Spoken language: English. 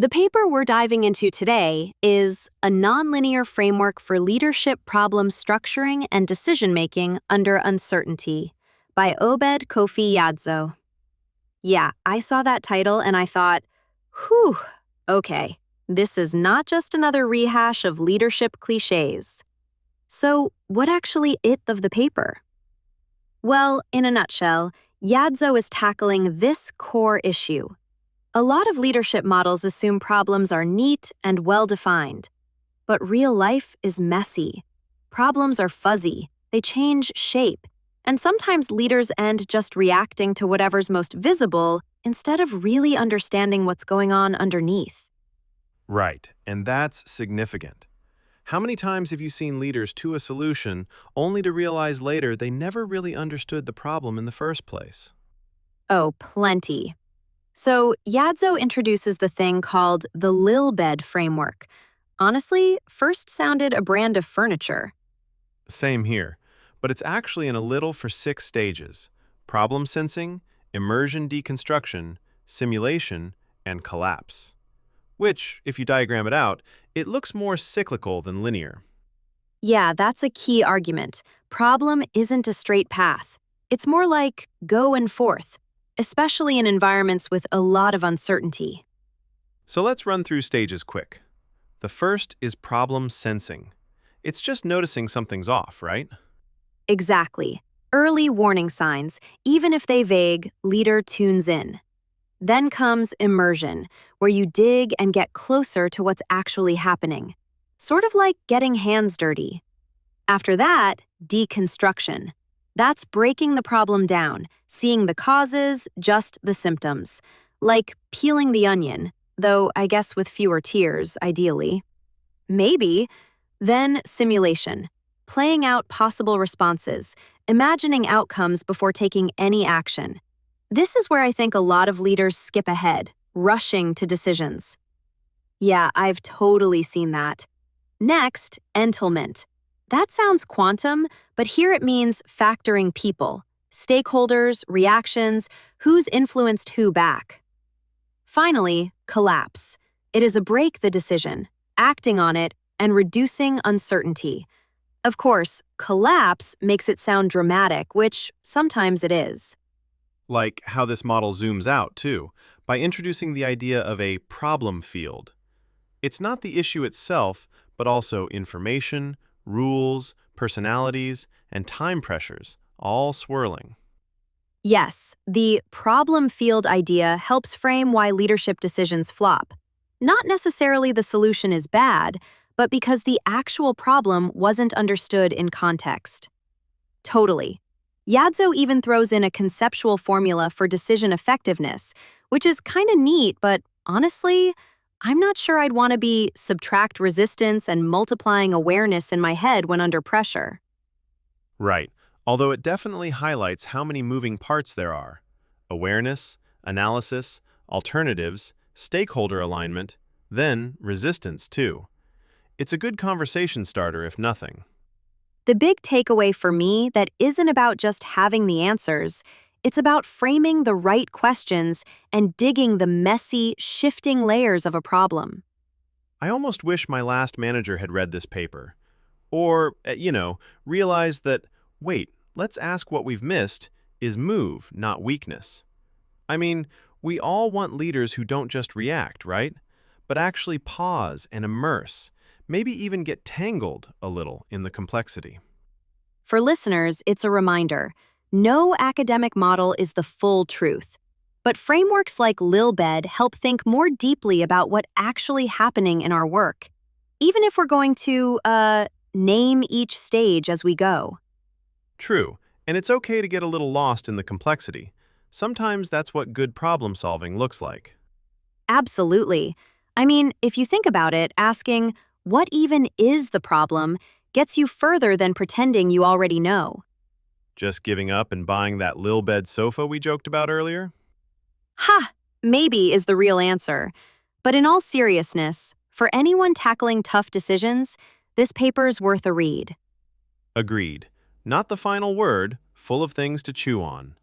The paper we're diving into today is A Nonlinear Framework for Leadership Problem Structuring and Decision-Making Under Uncertainty by Obed Kofi Yadzo. Yeah, I saw that title and I thought, whew, okay, this is not just another rehash of leadership cliches. So, what actually is of the paper? Well, in a nutshell, Yadzo is tackling this core issue. A lot of leadership models assume problems are neat and well-defined. But real life is messy. Problems are fuzzy, they change shape, and sometimes leaders end just reacting to whatever's most visible instead of really understanding what's going on underneath. Right, and that's significant. How many times have you seen leaders to a solution only to realize later they never really understood the problem in the first place? Oh, plenty. So, Yadzo introduces the thing called the Lilbed framework. Honestly, first sounded a brand of furniture. Same here, but it's actually in a little for 6 stages: problem sensing, immersion deconstruction, simulation, and collapse. Which, if you diagram it out, it looks more cyclical than linear. Yeah, that's a key argument. Problem isn't a straight path. It's more like go and forth, especially in environments with a lot of uncertainty. So let's run through stages quick. The first is problem sensing. It's just noticing something's off, right? Exactly. Early warning signs, even if they vague, leader tunes in. Then comes immersion, where you dig and get closer to what's actually happening. Sort of like getting hands dirty. After that, deconstruction. That's breaking the problem down, seeing the causes, just the symptoms. Like peeling the onion, though I guess with fewer tears, ideally. Maybe. Then simulation. Playing out possible responses, imagining outcomes before taking any action. This is where I think a lot of leaders skip ahead, rushing to decisions. Yeah, I've totally seen that. Next, entitlement. That sounds quantum, but here it means factoring people, stakeholders, reactions, who's influenced who back. Finally, collapse. It is a break the decision, acting on it, and reducing uncertainty. Of course, collapse makes it sound dramatic, which sometimes it is. Like how this model zooms out, too, by introducing the idea of a problem field. It's not the issue itself, but also information, rules, personalities, and time pressures, all swirling. Yes, the problem field idea helps frame why leadership decisions flop. Not necessarily the solution is bad, but because the actual problem wasn't understood in context. Totally. Yadzo even throws in a conceptual formula for decision effectiveness, which is kind of neat, but honestly, I'm not sure I'd want to be subtract resistance and multiplying awareness in my head when under pressure. Right, although it definitely highlights how many moving parts there are: awareness, analysis, alternatives, stakeholder alignment, then resistance, too. It's a good conversation starter, if nothing. The big takeaway for me that isn't about just having the answers, it's about framing the right questions and digging the messy, shifting layers of a problem. I almost wish my last manager had read this paper. Or, realized that, wait, let's ask what we've missed is move, not weakness. I mean, we all want leaders who don't just react, right? But actually pause and immerse, maybe even get tangled a little in the complexity. For listeners, it's a reminder. No academic model is the full truth. But frameworks like Lilbed help think more deeply about what actually happening in our work, even if we're going to, name each stage as we go. True, and it's okay to get a little lost in the complexity. Sometimes that's what good problem solving looks like. Absolutely. I mean, if you think about it, asking, what even is the problem, gets you further than pretending you already know. Just giving up and buying that Lilbed sofa we joked about earlier? Ha! Maybe is the real answer. But in all seriousness, for anyone tackling tough decisions, this paper's worth a read. Agreed. Not the final word, full of things to chew on.